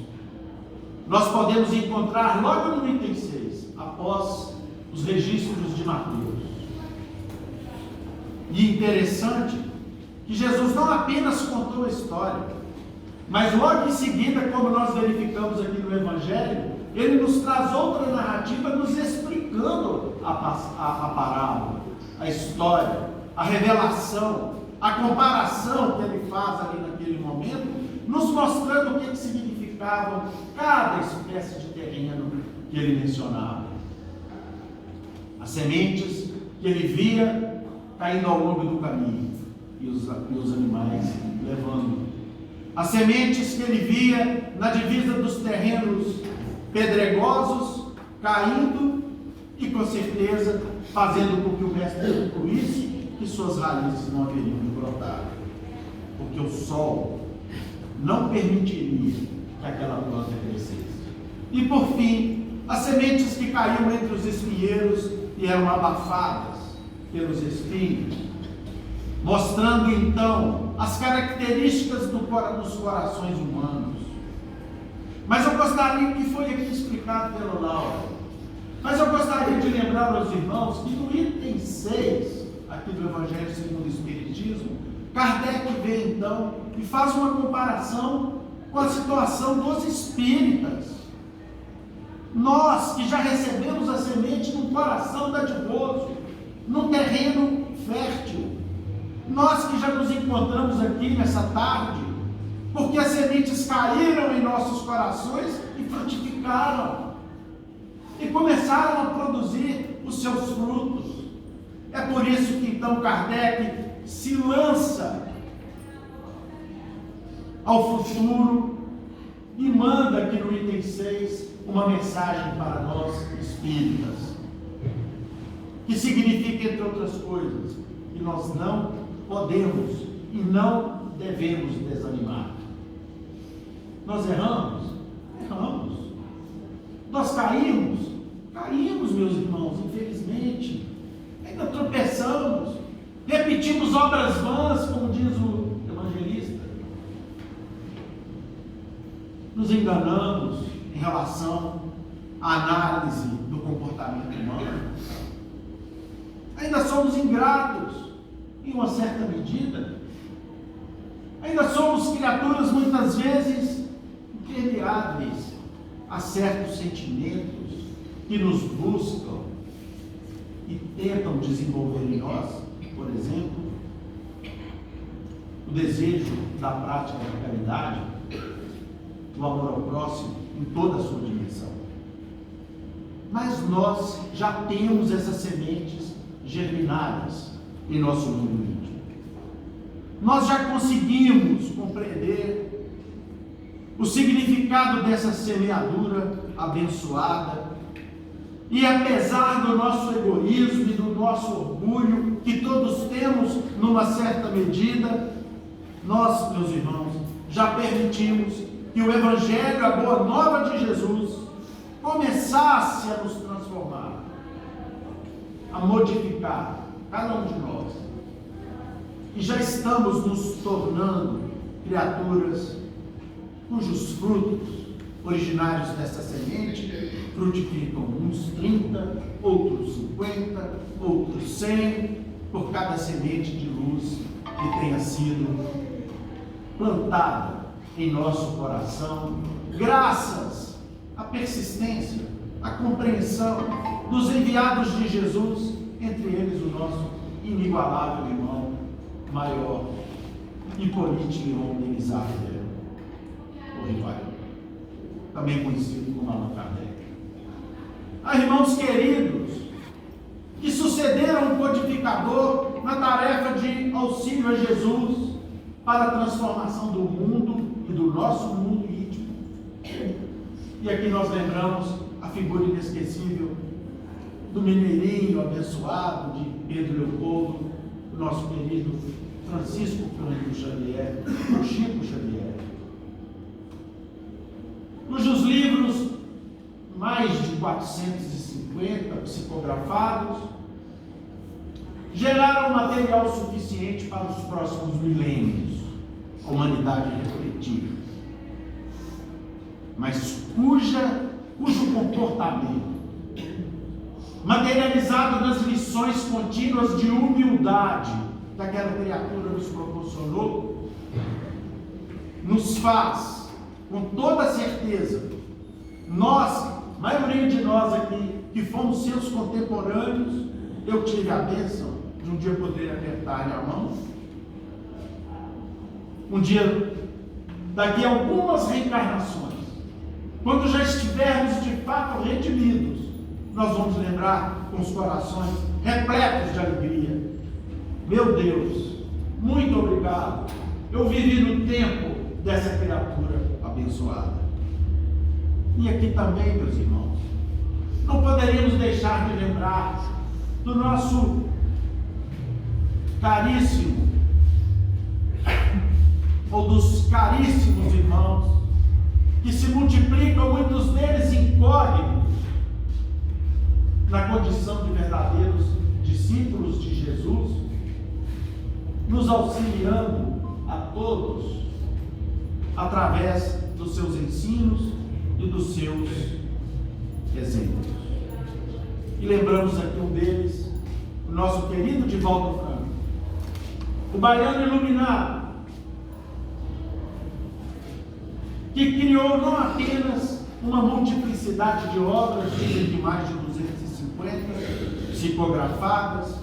nós podemos encontrar logo no item 6, após os registros de Mateus. E interessante que Jesus não apenas contou a história, mas logo em seguida, como nós verificamos aqui no Evangelho, ele nos traz outra narrativa nos explicando a parábola, a história, a revelação, a comparação que ele faz ali naquele momento, nos mostrando o que significava cada espécie de terreno que ele mencionava. As sementes que ele via caindo ao longo do caminho e os animais levando. As sementes que ele via na divisa dos terrenos pedregosos, caindo e com certeza fazendo com que o mestre concluísse que suas raízes não haveriam de brotar, porque o sol não permitiria que aquela planta crescesse. E por fim, as sementes que caíam entre os espinheiros e eram abafadas pelos espinhos, mostrando então as características dos corações humanos. Mas eu gostaria, que foi aqui explicado pelo Laura, mas eu gostaria de lembrar aos irmãos que no item 6, aqui do Evangelho segundo o Espiritismo, Kardec vem então e faz uma comparação com a situação dos espíritas. Nós que já recebemos a semente num coração dadivoso, num terreno fértil, nós que já nos encontramos aqui nessa tarde, porque as sementes caíram em nossos corações e frutificaram, e começaram a produzir os seus frutos. É por isso que então Kardec se lança ao futuro e manda aqui no item 6 uma mensagem para nós espíritas, que significa, entre outras coisas, que nós não podemos e não devemos desanimar. Nós erramos? Erramos. Nós caímos? Caímos, meus irmãos, infelizmente. Ainda tropeçamos, repetimos obras vãs, como diz o evangelista. Nos enganamos em relação à análise do comportamento humano. Ainda somos ingratos, em uma certa medida. Ainda somos criaturas muitas vezes impermeáveis a certos sentimentos que nos buscam e tentam desenvolver em nós, por exemplo, o desejo da prática da caridade, do amor ao próximo em toda a sua dimensão. Mas nós já temos essas sementes germinadas em nosso mundo íntimo. Nós já conseguimos compreender o significado dessa semeadura abençoada, e apesar do nosso egoísmo e do nosso orgulho, que todos temos numa certa medida, nós, meus irmãos, já permitimos que o Evangelho, a boa nova de Jesus, começasse a nos transformar, a modificar cada um de nós, e já estamos nos tornando criaturas cujos frutos originários dessa semente frutificam, uns 30, outros 50, outros 100, por cada semente de luz que tenha sido plantada em nosso coração, graças à persistência, à compreensão dos enviados de Jesus, entre eles o nosso inigualável irmão maior, Hipólito Leon de Isabel, o Rivail, também conhecido como Allan Kardec. Irmãos queridos, que sucederam o codificador na tarefa de auxílio a Jesus para a transformação do mundo e do nosso mundo íntimo. E aqui nós lembramos a figura inesquecível do mineirinho abençoado de Pedro Leopoldo, o nosso querido Francisco Cândido Xavier, o Chico Xavier, cujos livros, mais de 450 psicografados, geraram material suficiente para os próximos milênios, a humanidade refletir, mas cujo comportamento, materializado nas lições contínuas de humildade que aquela criatura nos proporcionou, nos faz, com toda certeza, nós, maioria de nós aqui, que fomos seus contemporâneos, eu tive a bênção de um dia poder apertar-lhe a mão. Um dia, daqui a algumas reencarnações, quando já estivermos de fato redimidos, nós vamos lembrar com os corações repletos de alegria. Meu Deus, muito obrigado. Eu vivi no tempo dessa criatura abençoada. E aqui também, meus irmãos, não poderíamos deixar de lembrar do nosso caríssimo, ou dos caríssimos irmãos, que se multiplicam, muitos deles incógnitos, na condição de verdadeiros discípulos de Jesus, nos auxiliando a todos, através dos seus ensinos e dos seus exemplos. E lembramos aqui um deles, o nosso querido Divaldo Franco, o baiano iluminado, que criou não apenas uma multiplicidade de obras, de mais de 250 psicografadas,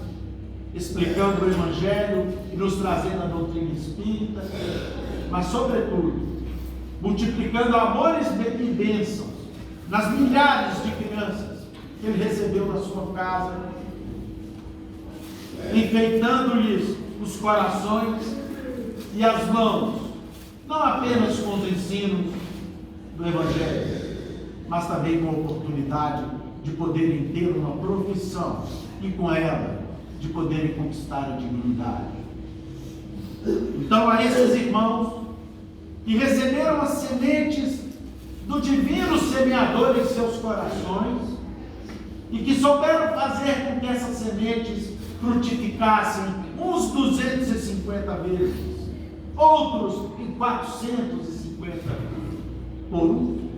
explicando o Evangelho e nos trazendo a doutrina espírita, mas sobretudo multiplicando amores e bênçãos nas milhares de crianças que ele recebeu na sua casa, enfeitando-lhes os corações e as mãos, não apenas com os ensinos do Evangelho, mas também com a oportunidade de poderem ter uma profissão e com ela de poderem conquistar a dignidade. Então, a esses irmãos que receberam as sementes do divino semeador em seus corações e que souberam fazer com que essas sementes frutificassem uns 250 vezes, outros em 450 por um,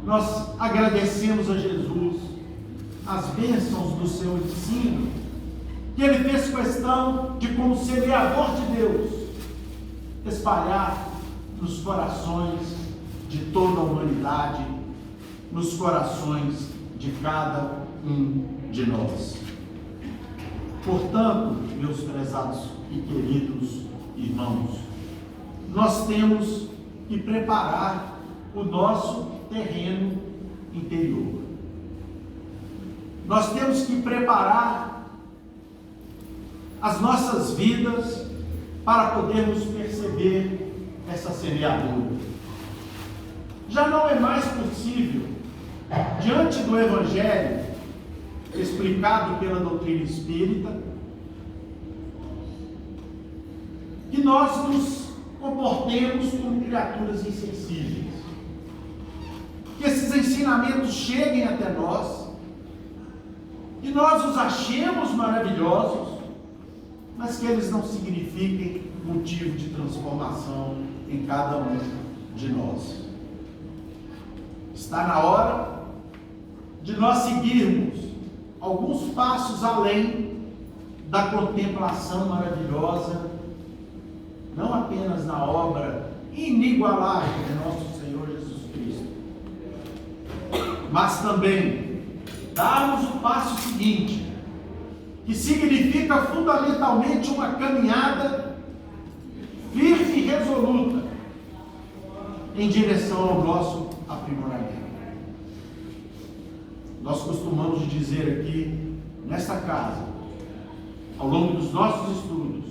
nós agradecemos a Jesus as bênçãos do seu ensino, que ele fez questão de, como semeador de Deus, espalhar nos corações de toda a humanidade, nos corações de cada um de nós. Portanto, meus prezados e queridos irmãos, nós temos que preparar o nosso terreno interior. Nós temos que preparar as nossas vidas para podermos perceber essa semeadura. Já não é mais possível, diante do Evangelho explicado pela doutrina espírita, que nós nos comportemos como criaturas insensíveis, que esses ensinamentos cheguem até nós, que nós os achemos maravilhosos, mas que eles não signifiquem motivo de transformação em cada um de nós. Está na hora de nós seguirmos alguns passos além da contemplação maravilhosa, não apenas na obra inigualável de nosso Senhor Jesus Cristo, mas também darmos o passo seguinte, que significa fundamentalmente uma caminhada firme e resoluta em direção ao nosso aprimoramento. Nós costumamos dizer aqui, nesta casa, ao longo dos nossos estudos,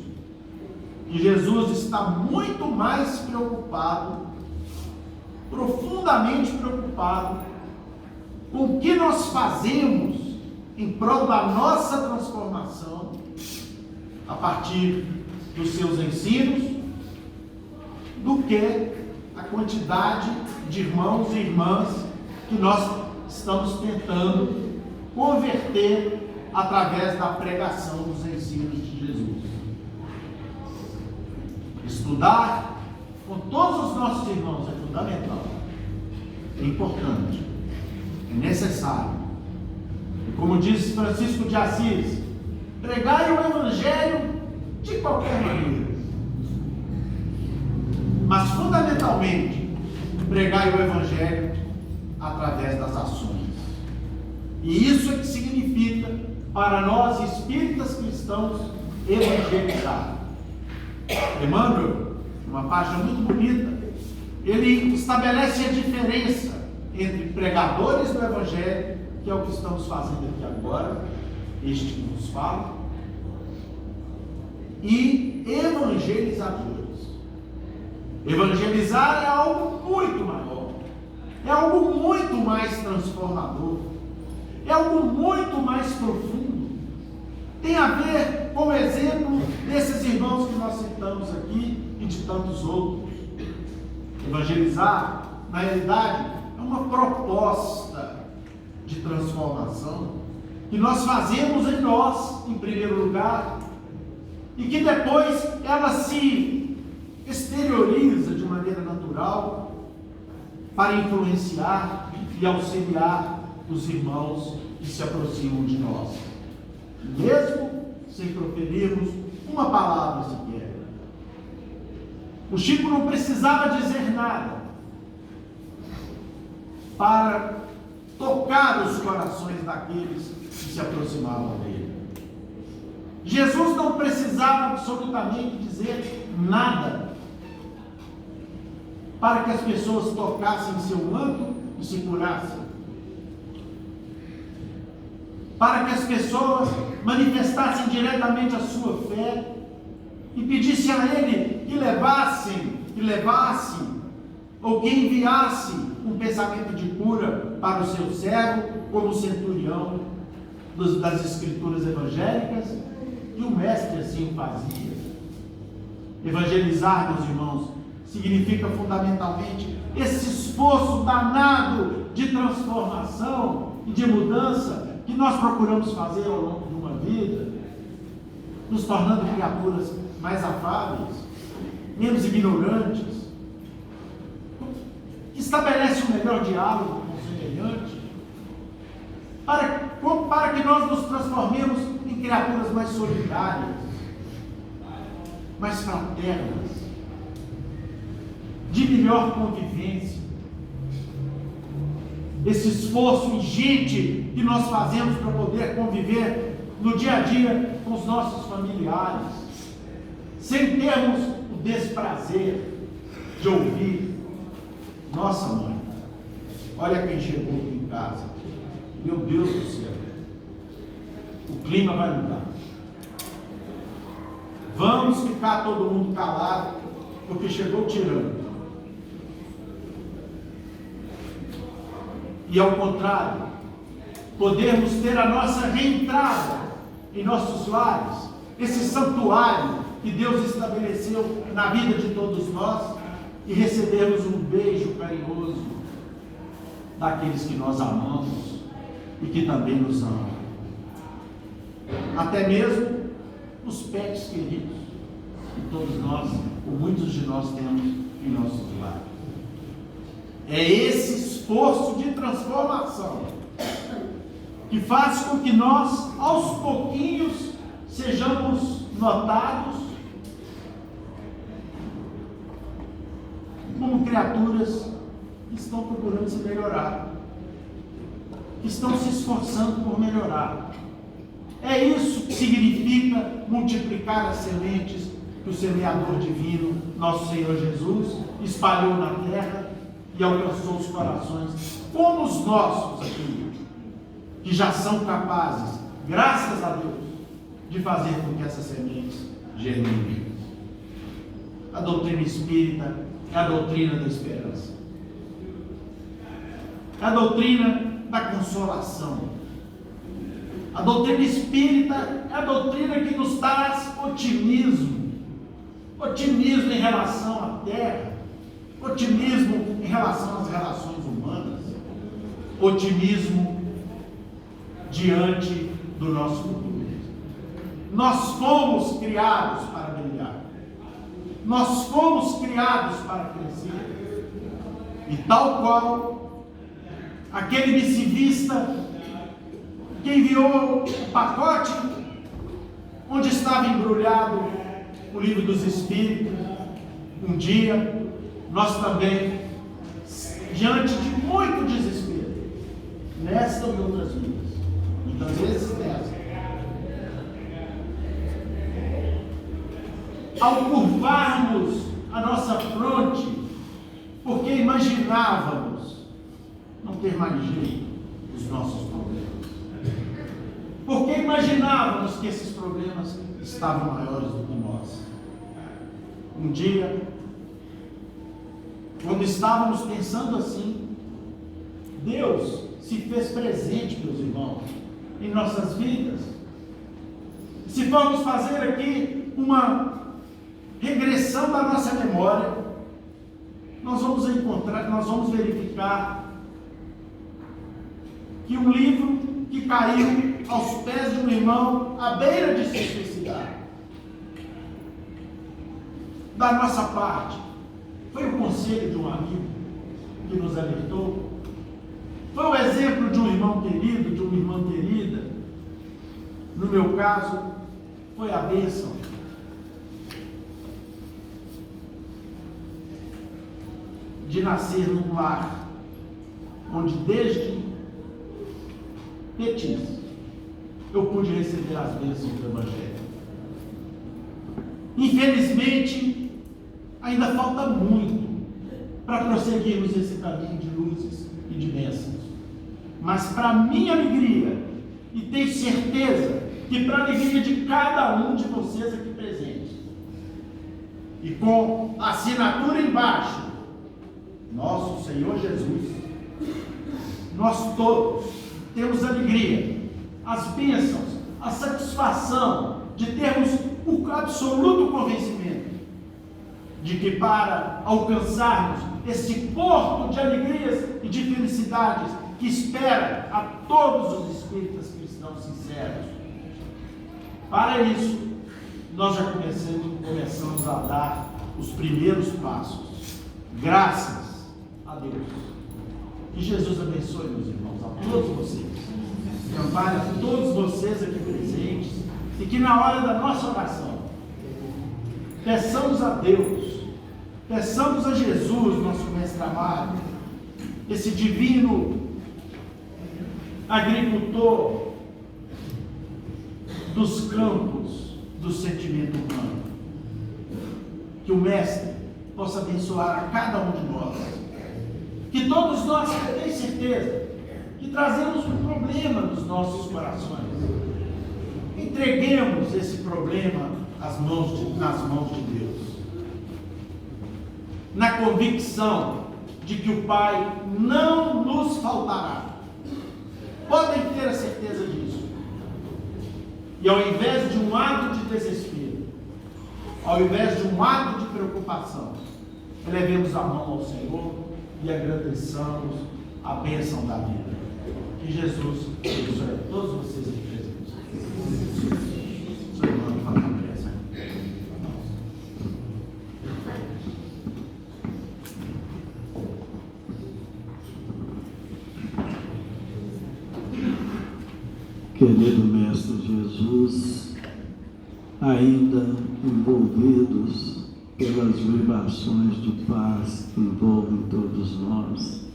que Jesus está muito mais preocupado profundamente preocupado com o que nós fazemos em prol da nossa transformação a partir dos seus ensinos, do que a quantidade de irmãos e irmãs que nós estamos tentando converter através da pregação dos ensinos de Jesus. Estudar com todos os nossos irmãos é fundamental, é importante, é necessário. E como diz Francisco de Assis, pregai o Evangelho de qualquer maneira, mas fundamentalmente pregai o Evangelho através das ações. E isso é que significa para nós espíritas cristãos evangelizar. Emmanuel, uma página muito bonita, ele estabelece a diferença entre pregadores do Evangelho, que é o que estamos fazendo aqui agora, este que nos fala, e evangelizadores. Evangelizar é algo muito maior, é algo muito mais transformador, é algo muito mais profundo. Tem a ver com o exemplo desses irmãos que nós citamos aqui e de tantos outros. Evangelizar, na realidade, é uma proposta de transformação que nós fazemos em nós, em primeiro lugar, e que depois ela se exterioriza de maneira natural para influenciar e auxiliar os irmãos que se aproximam de nós, mesmo sem proferirmos uma palavra sequer. O Chico não precisava dizer nada para tocar os corações daqueles que se aproximavam dele. Jesus não precisava absolutamente dizer nada para que as pessoas tocassem seu manto e se curassem, para que as pessoas manifestassem diretamente a sua fé e pedissem a Ele que levasse ou que enviasse um pensamento de cura para o seu servo, como o centurião das Escrituras evangélicas, e o Mestre assim o fazia. Evangelizar, meus irmãos, significa fundamentalmente esse esforço danado de transformação e de mudança que nós procuramos fazer ao longo de uma vida, nos tornando criaturas mais afáveis, menos ignorantes, que estabelece um melhor diálogo com o semelhante, para que nós nos transformemos em criaturas mais solidárias, mais fraternas, de melhor convivência. Esse esforço ingente que nós fazemos para poder conviver no dia a dia com os nossos familiares, sem termos o desprazer de ouvir: nossa mãe, olha quem chegou aqui em casa, meu Deus do céu, o clima vai mudar, vamos ficar todo mundo calado, porque chegou o tirano. E ao contrário, podermos ter a nossa reentrada em nossos lares, esse santuário que Deus estabeleceu na vida de todos nós, e recebermos um beijo carinhoso daqueles que nós amamos e que também nos amam. Até mesmo os pets queridos que todos nós, ou muitos de nós, temos em nossos lares. É esse esforço de transformação que faz com que nós, aos pouquinhos, sejamos notados como criaturas que estão procurando se melhorar, que estão se esforçando por melhorar. É isso que significa multiplicar as sementes que o semeador divino, nosso Senhor Jesus, espalhou na terra e alcançou os corações, como os nossos aqui, que já são capazes, graças a Deus, de fazer com que essas sementes germinem. A doutrina espírita é a doutrina da esperança. é a doutrina da consolação. A doutrina espírita é a doutrina que nos traz otimismo. Otimismo em relação à terra, otimismo em relação às relações humanas, otimismo diante do nosso futuro. Nós fomos criados para brilhar, nós fomos criados para crescer, e tal qual aquele missivista que enviou o pacote onde estava embrulhado o livro dos Espíritos, um dia nós também, diante de muito desespero, nesta ou em outras vidas, muitas vezes nessa, ao curvarmos a nossa fronte, porque imaginávamos não ter mais jeito dos nossos problemas, porque imaginávamos que esses problemas estavam maiores do que nós. Um dia, quando estávamos pensando assim, Deus se fez presente, meus irmãos, em nossas vidas. Se formos fazer aqui uma regressão da nossa memória, nós vamos verificar que um livro que caiu aos pés de um irmão à beira de se suicidar, da nossa parte, foi o conselho de um amigo que nos alertou, foi o exemplo de um irmão querido, de uma irmã querida. No meu caso, foi a bênção de nascer num lar onde desde petis eu pude receber as bênçãos do Evangelho. Infelizmente, ainda falta muito para prosseguirmos esse caminho de luzes e de bênçãos. Mas para minha alegria, e tenho certeza que para a alegria de cada um de vocês aqui presentes, e com a assinatura embaixo, nosso Senhor Jesus, nós todos temos alegria, as bênçãos, a satisfação de termos o absoluto convencimento de que para alcançarmos esse porto de alegrias e de felicidades que espera a todos os espíritas cristãos sinceros, para isso nós já começamos a dar os primeiros passos. Graças a Deus. Que Jesus abençoe, meus irmãos, a todos vocês, que ampare a todos vocês aqui presentes, e que na hora da nossa oração peçamos a Deus, peçamos a Jesus, nosso mestre amado, esse divino agricultor dos campos do sentimento humano, que o mestre possa abençoar a cada um de nós, que todos nós, eu tenho certeza, que trazemos um problema nos nossos corações, entreguemos esse problema nas mãos de Deus, na convicção de que o Pai não nos faltará. Podem ter a certeza disso. E ao invés de um ato de desespero, ao invés de um ato de preocupação, elevemos a mão ao Senhor e agradeçamos a bênção da vida. Que Jesus abençoe a todos vocês aqui presentes. Sua irmã, fala na pressa. Querido Mestre Jesus, ainda envolvidos pelas vibrações de paz que envolvem todos nós,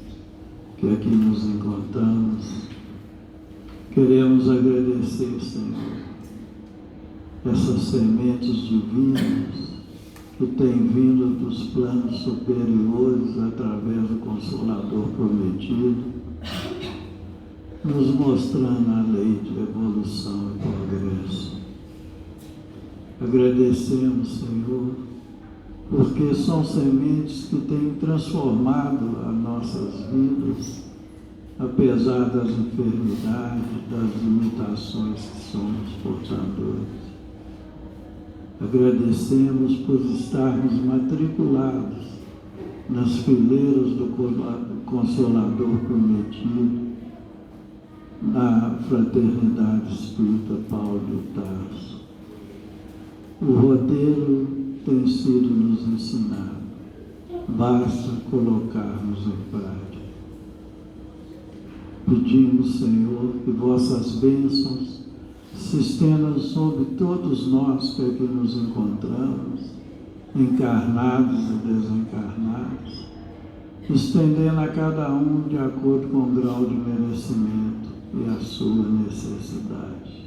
que aqui nos encontramos, queremos agradecer, Senhor, essas sementes divinas que têm vindo dos planos superiores através do Consolador prometido, nos mostrando a lei de evolução e progresso. Agradecemos, Senhor, porque são sementes que têm transformado as nossas vidas apesar das enfermidades, das limitações que somos portadores. Agradecemos por estarmos matriculados nas fileiras do Consolador prometido, na Fraternidade Espírita Paulo de Tarso. O roteiro tem sido nos ensinado, basta colocarmos em prática. Pedimos, Senhor, que vossas bênçãos se estendam sobre todos nós que aqui nos encontramos, encarnados e desencarnados, estendendo a cada um de acordo com o grau de merecimento e a sua necessidade.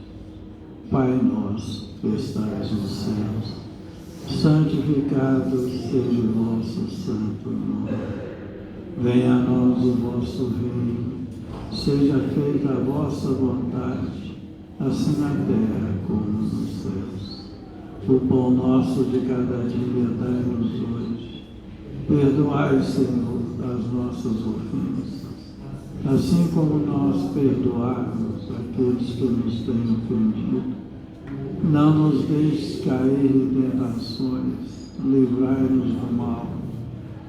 Pai nosso, que estais nos céus, santificado seja o vosso santo nome. Venha a nós o vosso reino, seja feita a vossa vontade, assim na terra como nos céus. O pão nosso de cada dia dai-nos hoje. Perdoai, Senhor, as nossas ofensas, assim como nós perdoamos aqueles que nos têm ofendido. Não nos deixes cair em tentações, livrai-nos do mal,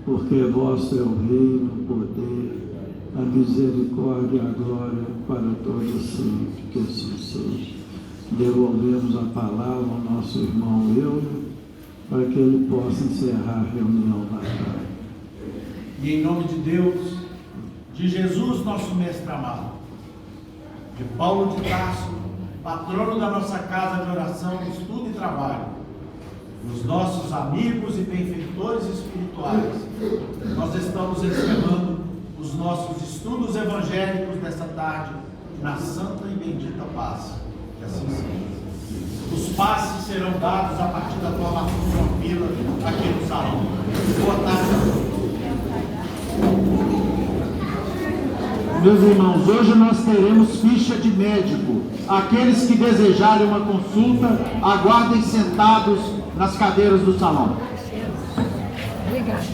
porque vosso é o reino, o poder, a misericórdia e a glória para todos sempre, que assim seja. Devolvemos a palavra ao nosso irmão Euler, para que ele possa encerrar a reunião da tarde. E em nome de Deus, de Jesus, nosso mestre amado, de Paulo de Tarso, patrono da nossa casa de oração, estudo e trabalho, dos nossos amigos e benfeitores espirituais, nós estamos encerrando os nossos estudos evangélicos desta tarde, na santa e bendita paz. Que assim seja. Os passes serão dados a partir da formação de uma fila aqui no salão. Boa tarde. Meus irmãos, hoje nós teremos ficha de médico. Aqueles que desejarem uma consulta, aguardem sentados nas cadeiras do salão. Obrigada.